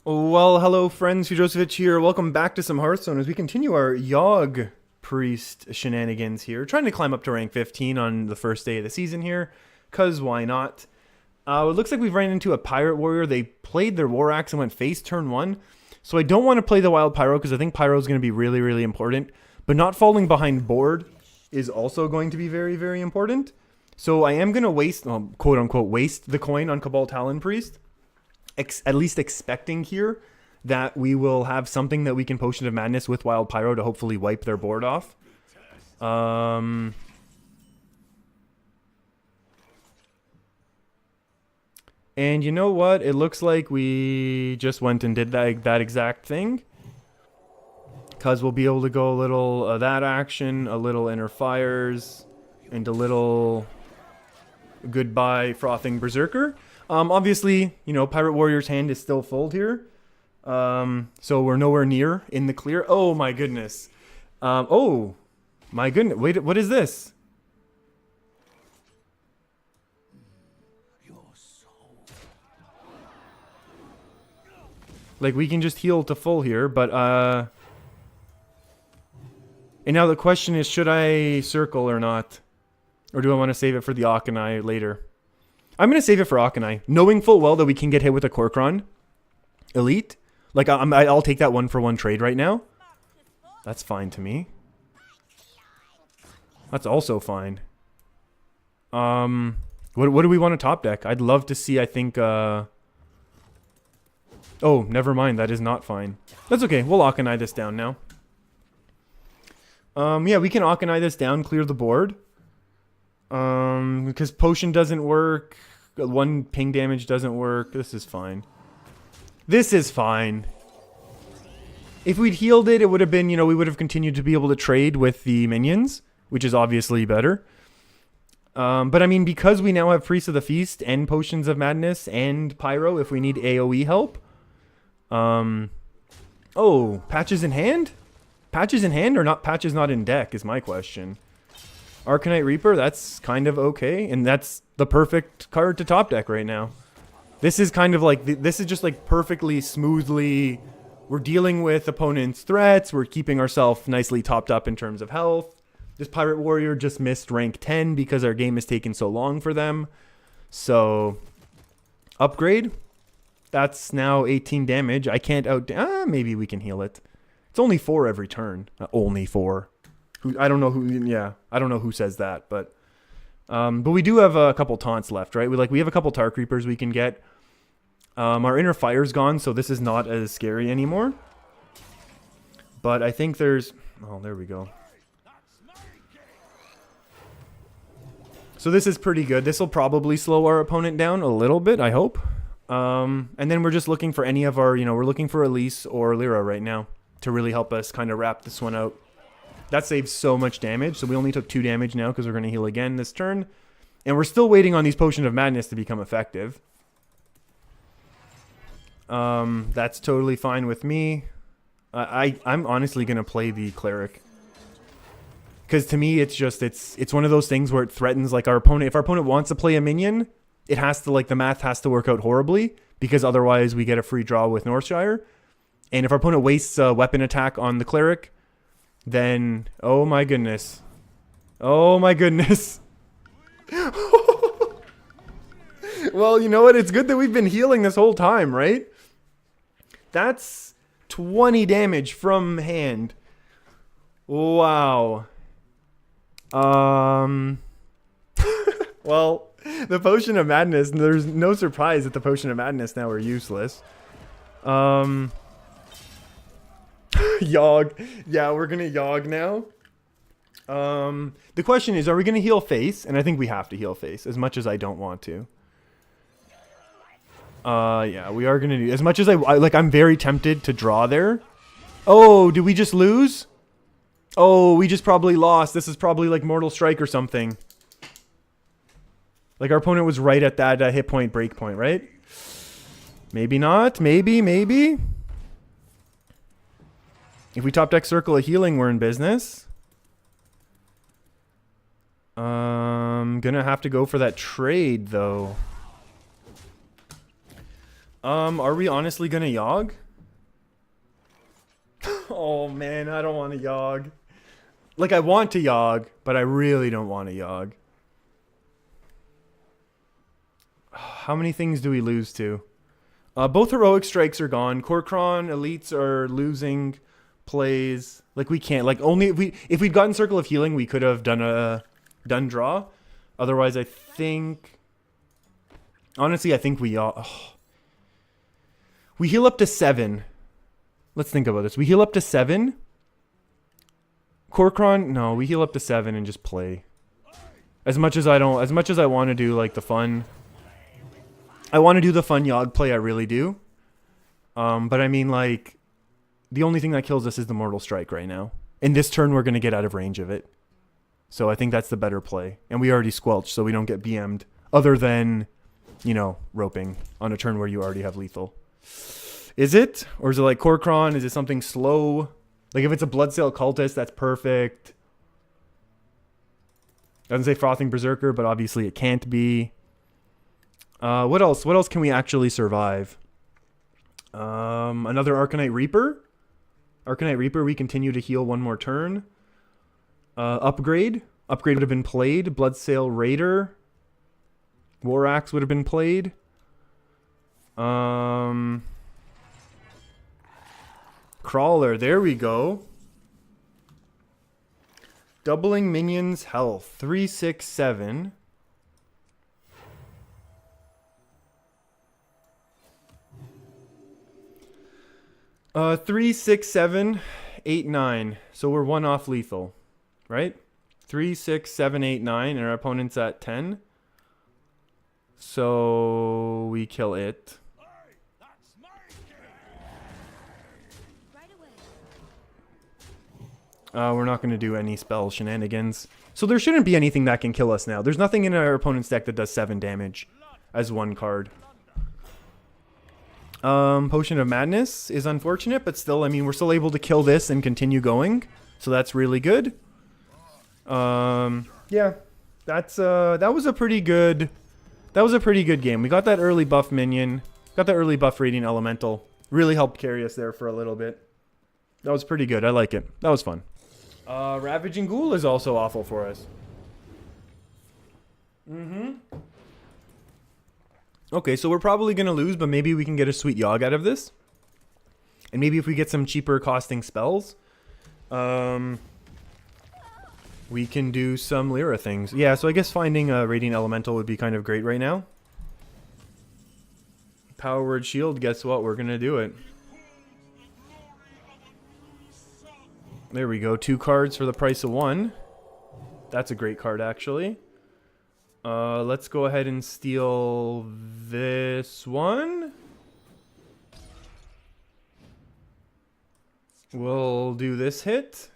Well, hello friends, Joseph here. Welcome back to some Hearthstone as we continue our Yogg Priest shenanigans here. Trying to climb up to rank 15 on the first day of the season here, cause why not? It looks like we've ran into a Pirate Warrior. They played their War Axe and went face turn 1. So I don't want to play the Wild Pyro because I think Pyro is going to be really, really important. But not falling behind board is also going to be very, very important. So I am going to waste, quote unquote, waste the coin on Cabal Talon Priest. At least expecting here that we will have something that we can Potion of Madness with Wild Pyro to hopefully wipe their board off. And you know what? It looks like we just went and did that exact thing. Because we'll be able to go a little that action, a little Inner Fires, and a little goodbye Frothing Berserker. Obviously, you know, Pirate Warrior's hand is still full here. So we're nowhere near in the clear. Oh my goodness. Oh my goodness. Wait, what is this? Like, we can just heal to full here, but, and now the question is, should I circle or not? Or do I want to save it for the Akanai later? I'm going to save it for Akanai, knowing full well that we can get hit with a Korkron Elite. Like, I'll take that 1-for-1 trade right now. That's fine to me. That's also fine. What do we want to top deck? I'd love to see, I think, oh, never mind. That is not fine. That's okay. We'll Akanai this down now. Yeah, we can Akanai this down, clear the board. Because potion doesn't work. 1 ping damage doesn't work. This is fine. This is fine. If we'd healed it, it would have been, you know, we would have continued to be able to trade with the minions, which is obviously better. But I mean, because we now have Priest of the Feast and Potions of Madness and Pyro, if we need AoE help. Oh, patches in hand? Patches in hand or not? Patches not in deck is my question. Arcanite Reaper, that's kind of okay. And that's the perfect card to top deck right now. This is kind of like, this is just like perfectly, smoothly, we're dealing with opponents' threats. We're keeping ourselves nicely topped up in terms of health. This Pirate Warrior just missed rank 10 because our game has taken so long for them. So, upgrade. That's now 18 damage. I can't maybe we can heal it. It's only 4 every turn. Only 4. I don't know who. Yeah, I don't know who says that, but we do have a couple taunts left, right? We have a couple Tar Creepers we can get. Our Inner Fire's gone, so this is not as scary anymore. But I think there's. Oh, there we go. So this is pretty good. This will probably slow our opponent down a little bit, I hope. And then we're just looking for any of our, we're looking for Elise or Lyra right now to really help us kind of wrap this one out. That saves so much damage, so we only took 2 damage now because we're going to heal again this turn. And we're still waiting on these Potion of Madness to become effective. That's totally fine with me. I'm honestly going to play the Cleric. Because to me, it's just, it's one of those things where it threatens, like, our opponent. If our opponent wants to play a minion, it has to, like, the math has to work out horribly. Because otherwise we get a free draw with Northshire. And if our opponent wastes a weapon attack on the Cleric, then, oh my goodness. Oh my goodness. Well, you know what? It's good that we've been healing this whole time, right? That's 20 damage from hand. Wow. Well, the Potion of Madness, there's no surprise that the Potion of Madness now are useless. Yogg. Yeah, we're gonna Yogg now. The question is, are we gonna heal face? And I think we have to heal face, as much as I don't want to. Yeah, we are gonna do, as much as I'm very tempted to draw there. Oh, did we just lose? Oh, we just probably lost. This is probably like Mortal Strike or something. Like, our opponent was right at that hit point, break point, right? Maybe not. Maybe. If we top deck Circle of Healing, we're in business. Gonna have to go for that trade, though. Are we honestly gonna Yogg? Oh man, I don't want to Yogg. Like, I want to Yogg, but I really don't want to Yogg. How many things do we lose to? Both heroic strikes are gone. Korkron elites are losing plays. Like, we can't. Like, only if we'd gotten Circle of Healing, we could have done draw. Otherwise, I think. Honestly, I think we we heal up to 7. Let's think about this. We heal up to 7. Korkron, no, we heal up to 7 and just play. As much as I want to do like the fun. I want to do the fun Yogg play, I really do. But I mean, like, the only thing that kills us is the Mortal Strike right now. In this turn, we're going to get out of range of it. So I think that's the better play. And we already squelched, so we don't get BM'd. Other than, you know, roping on a turn where you already have lethal. Is it? Or is it like Korkron? Is it something slow? Like, if it's a Bloodsail Cultist, that's perfect. Doesn't say Frothing Berserker, but obviously it can't be. What else? What else can we actually survive? Another Arcanite Reaper. Arcanite Reaper, we continue to heal one more turn. Upgrade. Upgrade would have been played. Bloodsail Raider. War Axe would have been played. Crawler, there we go. Doubling minions' health. 3, 6, 7. Three, 6, 7, 8, 9. So we're 1 off lethal, right? 3, 6, 7, 8, 9, and our opponent's at 10. So we kill it. We're not going to do any spell shenanigans. So there shouldn't be anything that can kill us now. There's nothing in our opponent's deck that does 7 damage as 1 card. Potion of Madness is unfortunate, but still, I mean, we're still able to kill this and continue going. So that's really good. Yeah, that was a pretty good game. We got that early buff minion, got that early buff Radiant Elemental. Really helped carry us there for a little bit. That was pretty good. I like it. That was fun. Ravaging Ghoul is also awful for us. Okay, so we're probably going to lose, but maybe we can get a sweet Yogg out of this. And maybe if we get some cheaper costing spells, we can do some Lyra things. Yeah, so I guess finding a Radiant Elemental would be kind of great right now. Power Word Shield, guess what? We're going to do it. There we go. 2 cards for the price of 1. That's a great card, actually. Let's go ahead and steal this one. We'll do this hit.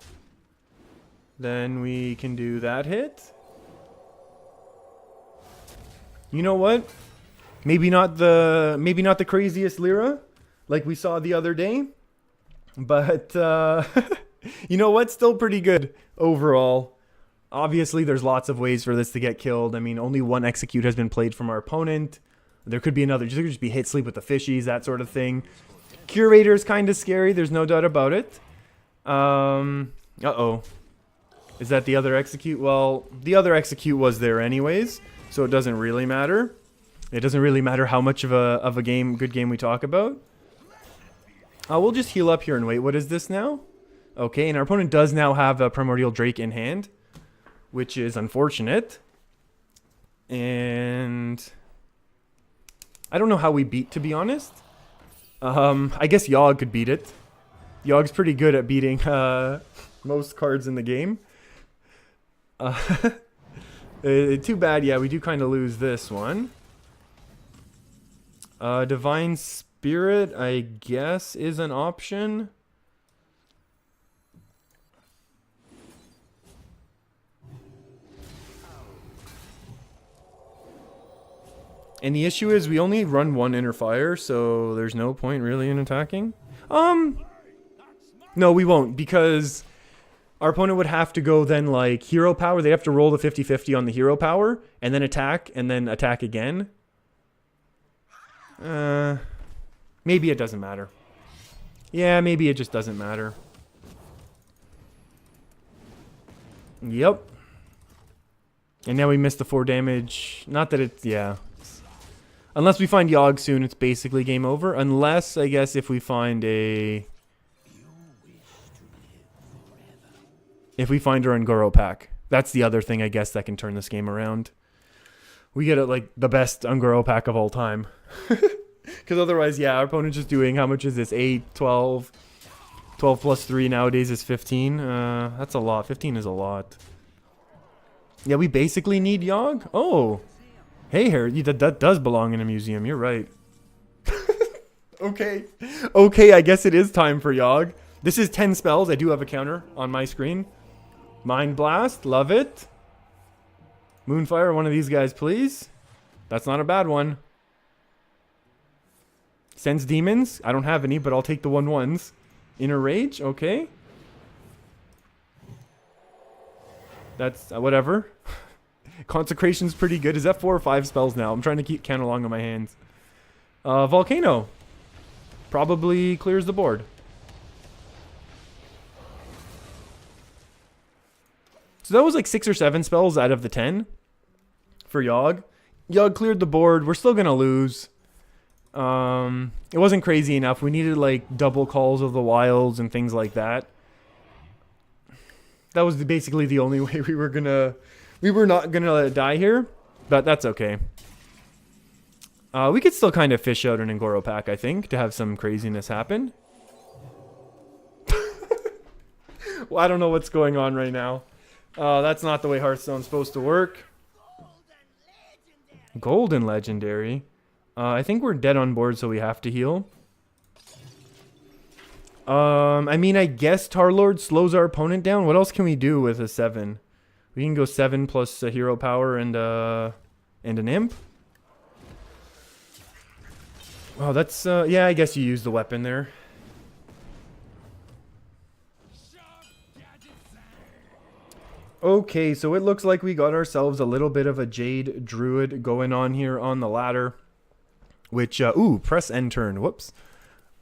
Then we can do that hit. You know what? Maybe not the craziest Lyra like we saw the other day, but you know what? Still pretty good overall. Obviously, there's lots of ways for this to get killed. I mean, only 1 execute has been played from our opponent. There could be another. There could just be hit sleep with the fishies, that sort of thing. Curator is kind of scary. There's no doubt about it. Uh-oh. Is that the other execute? Well, the other execute was there anyways, so it doesn't really matter. It doesn't really matter how much of a good game we talk about. We'll just heal up here and wait. What is this now? Okay, and our opponent does now have a Primordial Drake in hand, which is unfortunate. And I don't know how we beat, to be honest. I guess Yogg could beat it. Yogg's pretty good at beating most cards in the game. Too bad, yeah, we do kind of lose this one. Divine Spirit, I guess, is an option. And the issue is we only run 1 Inner Fire, so there's no point really in attacking. No, we won't, because our opponent would have to go then, like, hero power. They have to roll the 50-50 on the hero power, and then attack again. Maybe it doesn't matter. Yeah, maybe it just doesn't matter. Yep. And now we missed the 4 damage. Not that it's... Yeah. Unless we find Yogg soon, it's basically game over. Unless, I guess, if we find a... If we find our Ungoro pack. That's the other thing, I guess, that can turn this game around. We get, like, the best Ungoro pack of all time. Because otherwise, yeah, our opponent's just doing... How much is this? 8, 12... 12 plus 3 nowadays is 15. That's a lot. 15 is a lot. Yeah, we basically need Yogg. Oh. Hey, Harry. That does belong in a museum. You're right. Okay. Okay, I guess it is time for Yogg. This is 10 spells. I do have a counter on my screen. Mind Blast. Love it. Moonfire, one of these guys, please. That's not a bad one. Sense Demons. I don't have any, but I'll take the 1/1s. Inner Rage, okay. That's whatever. Consecration's pretty good. Is that 4 or 5 spells now? I'm trying to keep count along on my hands. Volcano. Probably clears the board. So that was like 6 or 7 spells out of the 10 for Yogg. Yogg cleared the board. We're still gonna lose. It wasn't crazy enough. We needed like double calls of the wilds and things like that. That was basically the only way we were not gonna die here, but that's okay. We could still kind of fish out an Ungoro pack, I think, to have some craziness happen. Well, I don't know what's going on right now. That's not the way Hearthstone's supposed to work. Golden Legendary. I think we're dead on board, so we have to heal. I mean, I guess Tarlord slows our opponent down. What else can we do with a 7? We can go 7 plus a hero power and an imp. Oh, that's yeah. I guess you use the weapon there. Okay, so it looks like we got ourselves a little bit of a Jade Druid going on here on the ladder. Which, ooh, press end turn. Whoops.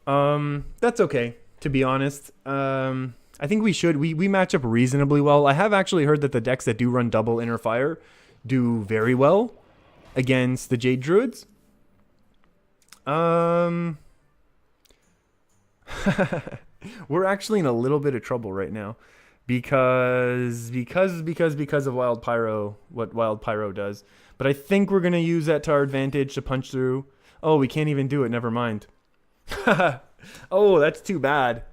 That's okay, to be honest. I think we should. We match up reasonably well. I have actually heard that the decks that do run double Inner Fire do very well against the Jade Druids. We're actually in a little bit of trouble right now. Because of Wild Pyro, what Wild Pyro does. But I think we're going to use that to our advantage to punch through. Oh, we can't even do it. Never mind. Oh, that's too bad.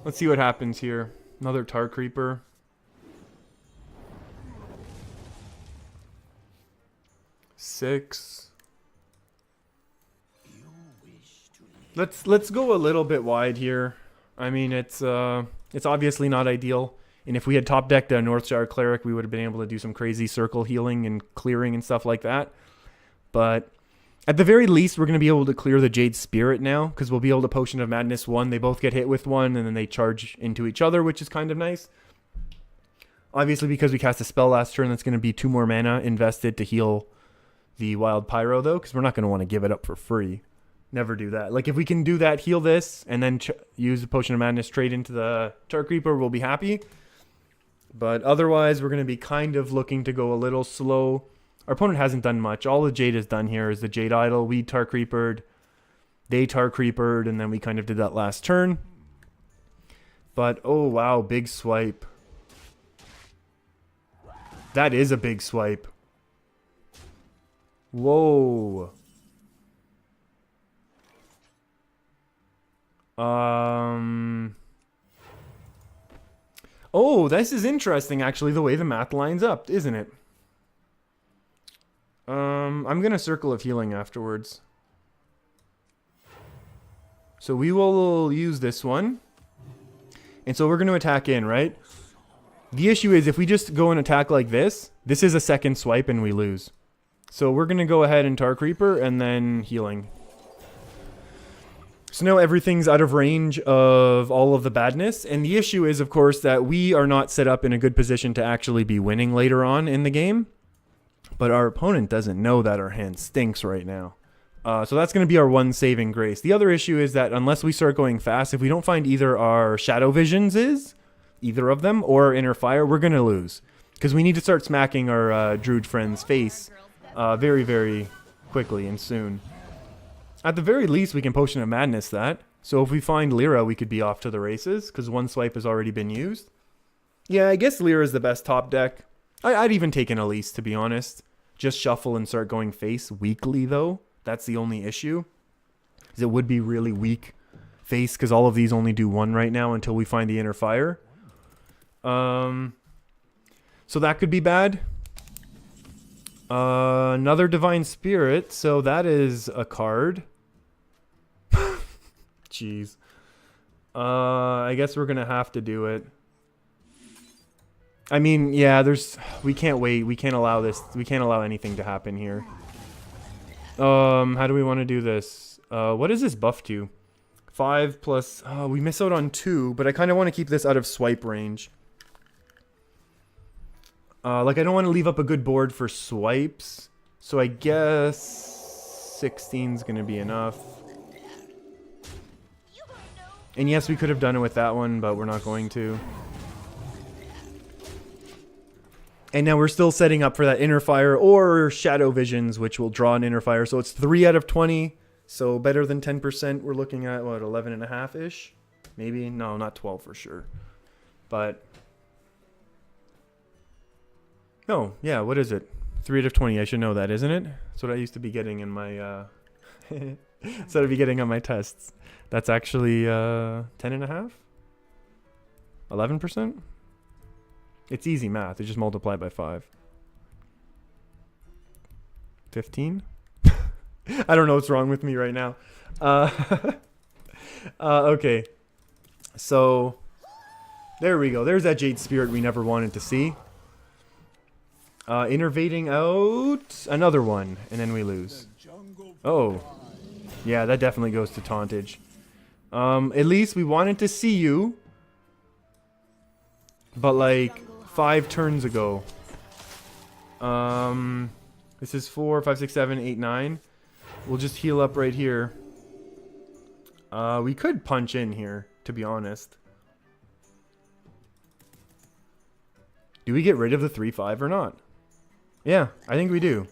Let's see what happens here. Another Tar Creeper. Six. Let's go a little bit wide here. I mean, it's obviously not ideal. And if we had top decked a Northstar Cleric, we would have been able to do some crazy circle healing and clearing and stuff like that. But at the very least, we're going to be able to clear the Jade Spirit now, because we'll be able to Potion of Madness 1. They both get hit with one, and then they charge into each other, which is kind of nice. Obviously, because we cast a spell last turn, that's going to be 2 more mana invested to heal the Wild Pyro, though, because we're not going to want to give it up for free. Never do that. Like, if we can do that, heal this, and then use the Potion of Madness, trade into the Tar Creeper, we'll be happy. But otherwise, we're going to be kind of looking to go a little slow. Our opponent hasn't done much. All the Jade has done here is the Jade Idol. We Tar Creepered. They Tar Creepered, and then we kind of did that last turn. But, oh wow, big swipe. That is a big swipe. Whoa. Oh, this is interesting, actually, the way the math lines up, isn't it? I'm going to Circle of Healing afterwards. So we will use this one. And so we're going to attack in, right? The issue is if we just go and attack like this, this is a second swipe and we lose. So we're going to go ahead and Tar Creeper and then healing. So now everything's out of range of all of the badness. And the issue is, of course, that we are not set up in a good position to actually be winning later on in the game. But our opponent doesn't know that our hand stinks right now. So that's going to be our one saving grace. The other issue is that unless we start going fast, if we don't find either our Shadow Visions either of them, or Inner Fire, we're going to lose. Because we need to start smacking our Druid friend's face very, very quickly and soon. At the very least, we can Potion of Madness that. So if we find Lyra, we could be off to the races, because one swipe has already been used. Yeah, I guess Lyra is the best top deck. I'd even take an Elise, to be honest. Just shuffle and start going face weakly, though. That's the only issue. It would be really weak face, because all of these only do one right now until we find the Inner Fire. So that could be bad. Another Divine Spirit, so that is a card. Jeez. I guess we're gonna have to do it. I mean, yeah, we can't wait. We can't allow this. We can't allow anything to happen here. How do we want to do this? What is this buff to? 5 plus... we miss out on 2, but I kind of want to keep this out of swipe range. Like, I don't want to leave up a good board for swipes. So I guess 16's going to be enough. And yes, we could have done it with that one, but we're not going to. And now we're still setting up for that Inner Fire or Shadow Visions, which will draw an Inner Fire. So it's 3 out of 20. So better than 10%. We're looking at, what, 11.5-ish? Maybe? No, not 12 for sure. But... no, yeah, what is it? 3 out of 20. I should know that, isn't it? That's what I used to be getting in my... that's what I'd be getting on my tests. That's actually 10.5? 11%? It's easy math. It's just multiplied by 5. 15? I don't know what's wrong with me right now. Okay. So, there we go. There's that Jade Spirit we never wanted to see. Innervating out another one, and then we lose. Oh. Yeah, that definitely goes to tauntage. At least we wanted to see you. But like 5 turns ago. This is 4, 5, 6, 7, 8, 9. We'll just heal up right here. We could punch in here, to be honest. Do we get rid of the 3-5 or not? Yeah, I think we do.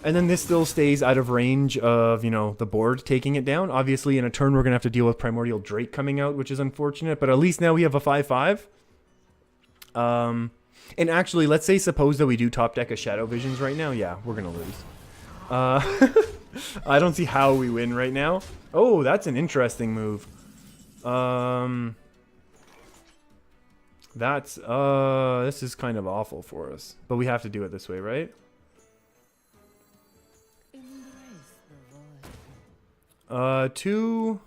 And then this still stays out of range of, you know, the board taking it down. Obviously, in a turn, we're going to have to deal with Primordial Drake coming out, which is unfortunate. But at least now we have a 5-5. And actually, let's say suppose that we do top deck a Shadow Visions right now. Yeah, we're going to lose. I don't see how we win right now. Oh, that's an interesting move. This is kind of awful for us. But we have to do it this way, right? Two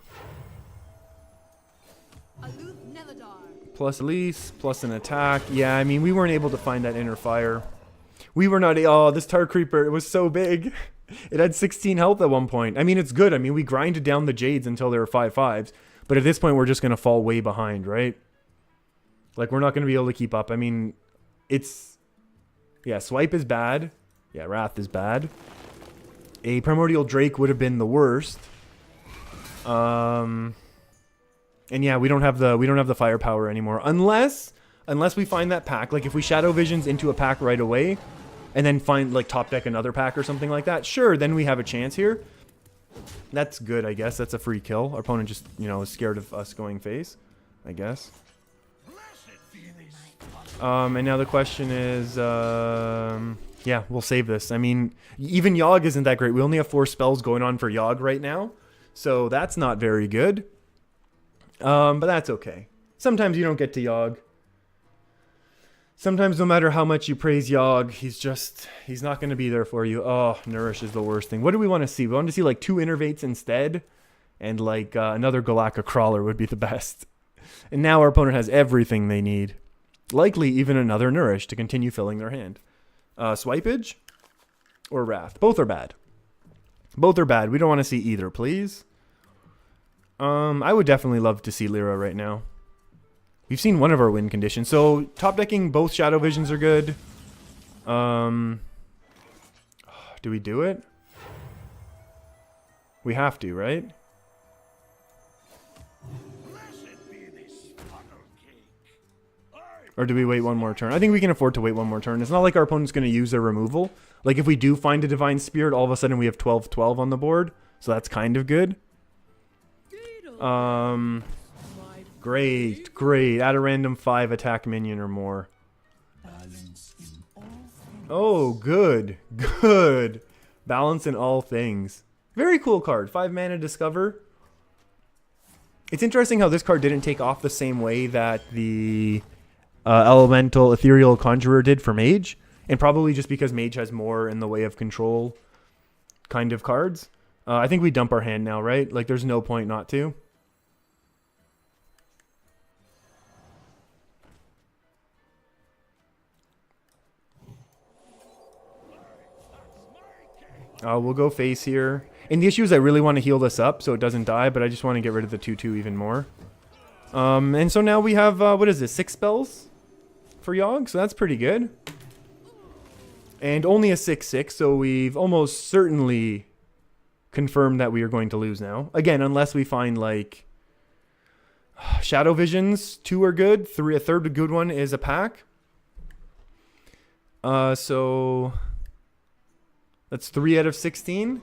plus Elise plus an attack. Yeah, I mean, we weren't able to find that Inner Fire. We were not. Oh, this Tar Creeper, it was so big. It had 16 health at one point. I mean, it's good. I mean, we grinded down the Jades until there were 5-5s. But at this point, we're just going to fall way behind, right? Like, we're not going to be able to keep up. I mean, it's... yeah, Swipe is bad. Yeah, Wrath is bad. A Primordial Drake would have been the worst. And yeah, we don't have the firepower anymore. Unless we find that pack. Like, if we Shadow Visions into a pack right away... and then find, like, top deck another pack or something like that. Sure, then we have a chance here. That's good, I guess. That's a free kill. Our opponent just, you know, is scared of us going face, I guess. And now the question is, yeah, we'll save this. I mean, even Yogg isn't that great. We only have 4 spells going on for Yogg right now. So that's not very good. But that's okay. Sometimes you don't get to Yogg. Sometimes no matter how much you praise Yogg, he's not going to be there for you. Oh, Nourish is the worst thing. What do we want to see? We want to see like 2 Innervates instead. And like another Galactic Crawler would be the best. And now our opponent has everything they need. Likely even another Nourish to continue filling their hand. Swipage or Wrath. Both are bad. Both are bad. We don't want to see either, please. I would definitely love to see Lyra right now. We've seen one of our win conditions. So, top decking, both Shadow Visions are good. Do we do it? We have to, right? Or do we wait one more turn? I think we can afford to wait one more turn. It's not like our opponent's going to use their removal. Like, if we do find a Divine Spirit, all of a sudden we have 12-12 on the board. So that's kind of good. Great, great. Add a random 5 attack minion or more. Oh, good, good. Balance in all things. Very cool card. 5 mana Discover. It's interesting how this card didn't take off the same way that the Elemental Ethereal Conjurer did for Mage. And probably just because Mage has more in the way of control kind of cards. I think we dump our hand now, right? Like, there's no point not to. We'll go face here. And the issue is I really want to heal this up so it doesn't die, but I just want to get rid of the 2/2 even more. And so now we have, what is this, 6 spells for Yogg? So that's pretty good. And only a 6/6, so we've almost certainly confirmed that we are going to lose now. Again, unless we find, like, Shadow Visions. 2 are good. A third good one is a pack. So that's 3 out of 16.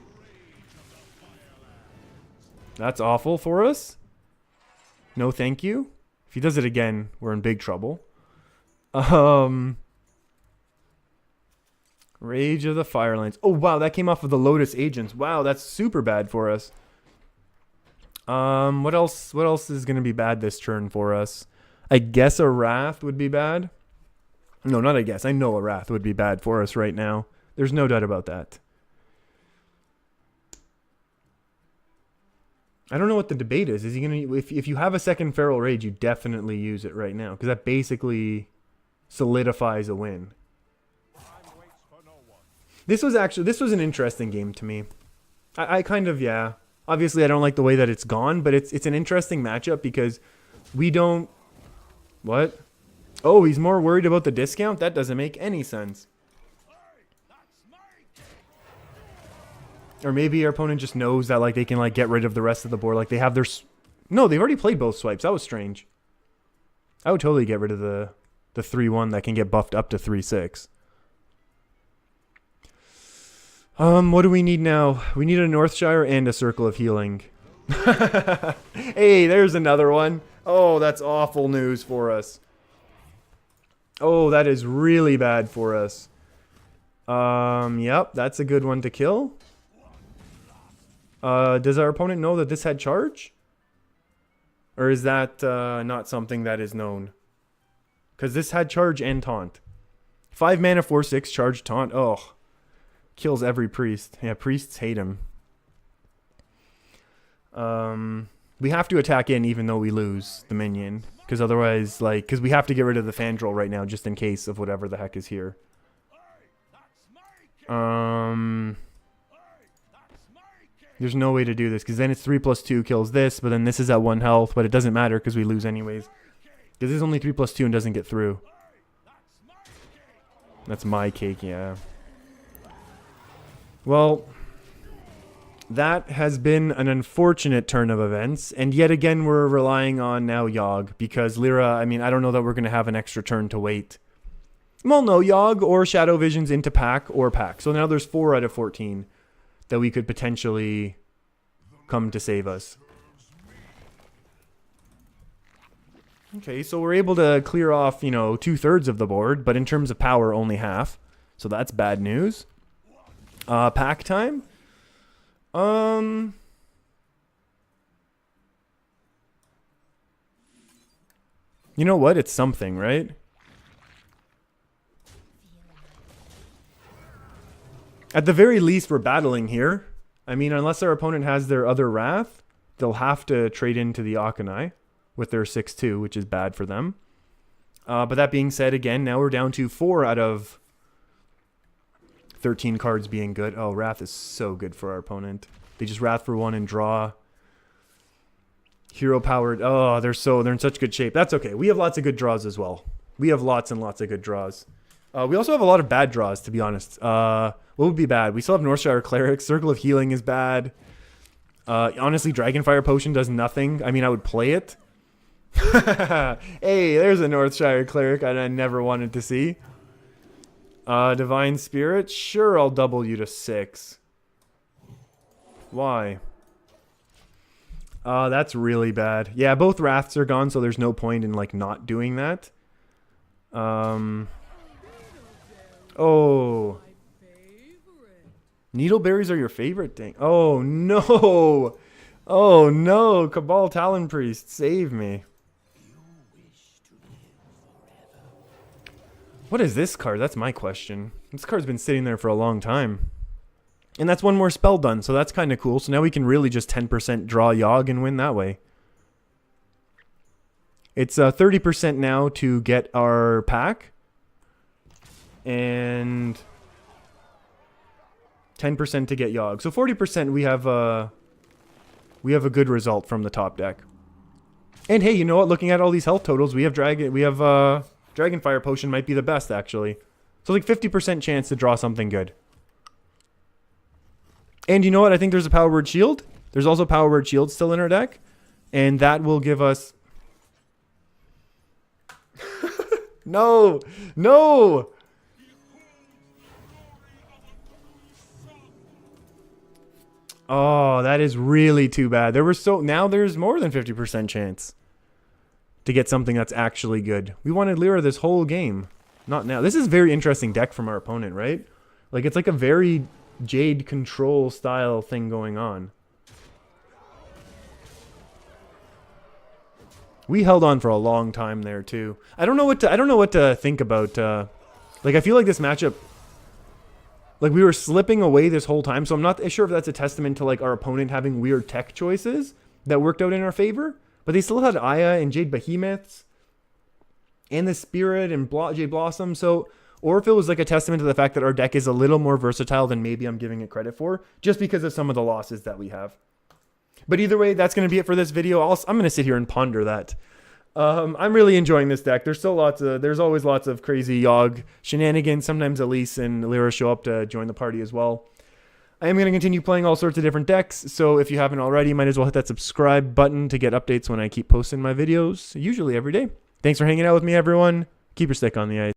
That's awful for us. No thank you. If he does it again, we're in big trouble. Rage of the Firelines. Oh, wow, that came off of the Lotus Agents. Wow, that's super bad for us. What else is going to be bad this turn for us? I guess a Wrath would be bad. No, not I guess. I know a Wrath would be bad for us right now. There's no doubt about that. I don't know what the debate is. Is he going to... If you have a second Feral Rage, you definitely use it right now. Because that basically solidifies a win. This was an interesting game to me. I kind of, yeah. Obviously, I don't like the way that it's gone, but it's an interesting matchup because we don't... What? Oh, he's more worried about the discount? That doesn't make any sense. Or maybe our opponent just knows that, like, they can, like, get rid of the rest of the board. Like, they have their... No, they've already played both swipes. That was strange. I would totally get rid of the 3/1 that can get buffed up to 3/6. What do we need now? We need a Northshire and a Circle of Healing. Hey, there's another one. Oh, that's awful news for us. Oh, that is really bad for us. Yep, that's a good one to kill. Does our opponent know that this had charge? Or is that not something that is known? Because this had charge and taunt. 5 mana, 4/6, charge, taunt. Oh. Kills every priest. Yeah, priests hate him. We have to attack in even though we lose the minion. Because otherwise, like... Because we have to get rid of the Fandral right now just in case of whatever the heck is here. There's no way to do this. Because then it's 3+2 kills this. But then this is at 1 health. But it doesn't matter because we lose anyways. Because this is only 3+2 and doesn't get through. That's my cake, yeah. Well, that has been an unfortunate turn of events, and yet again we're relying on now Yogg, because Lyra, I mean, I don't know that we're going to have an extra turn to wait. Well, no, Yogg or Shadow Visions into pack or pack. So now there's 4 out of 14 that we could potentially come to save us. Okay, so we're able to clear off, you know, 2/3 of the board, but in terms of power, only half. So that's bad news. Pack time. You know what? It's something, right? At the very least, we're battling here. I mean, unless our opponent has their other Wrath, they'll have to trade into the Akanai with their 6/2, which is bad for them. But that being said, again, now we're down to 4 out of 13 cards being good. Oh, Wrath is so good for our opponent. They just Wrath for 1 and draw. Hero powered. Oh, they're in such good shape. That's okay. We have lots of good draws as well. We have lots and lots of good draws. We also have a lot of bad draws, to be honest. What would be bad? We still have Northshire Cleric. Circle of Healing is bad. Honestly, Dragonfire Potion does nothing. I mean, I would play it. Hey, there's a Northshire Cleric I never wanted to see. Divine Spirit. Sure, I'll double you to 6. Why? That's really bad. Yeah, both Wraths are gone, so there's no point in, like, not doing that. Oh. Needleberries are your favorite thing. Oh, no. Oh, no. Cabal Talon Priest, save me. What is this card? That's my question. This card's been sitting there for a long time. And that's one more spell done, so that's kind of cool. So now we can really just 10% draw Yogg and win that way. It's 30% now to get our pack. And 10% to get Yogg. So 40% we have a good result from the top deck. And hey, you know what? Looking at all these health totals, we have Dragonfire Potion might be the best actually. So like 50% chance to draw something good. And you know what? I think there's a Power Word Shield. There's also Power Word Shield still in our deck. And that will give us... No! No! Oh, that is really too bad. Now there's more than 50% chance to get something that's actually good. We wanted Lyra this whole game. Not now. This is a very interesting deck from our opponent, right? Like, it's like a very Jade control style thing going on. We held on for a long time there too. I don't know what to think about. Like, I feel like this matchup, like, we were slipping away this whole time, so I'm not sure if that's a testament to, like, our opponent having weird tech choices that worked out in our favor. But they still had Aya and Jade Behemoths and the Spirit and Jade Blossom. So, or if it was like a testament to the fact that our deck is a little more versatile than maybe I'm giving it credit for, just because of some of the losses that we have. But either way, that's going to be it for this video. I'm going to sit here and ponder that. I'm really enjoying this deck. There's always lots of crazy Yogg shenanigans. Sometimes Elise and Lyra show up to join the party as well. I am going to continue playing all sorts of different decks, so if you haven't already, you might as well hit that subscribe button to get updates when I keep posting my videos, usually every day. Thanks for hanging out with me, everyone. Keep your stick on the ice.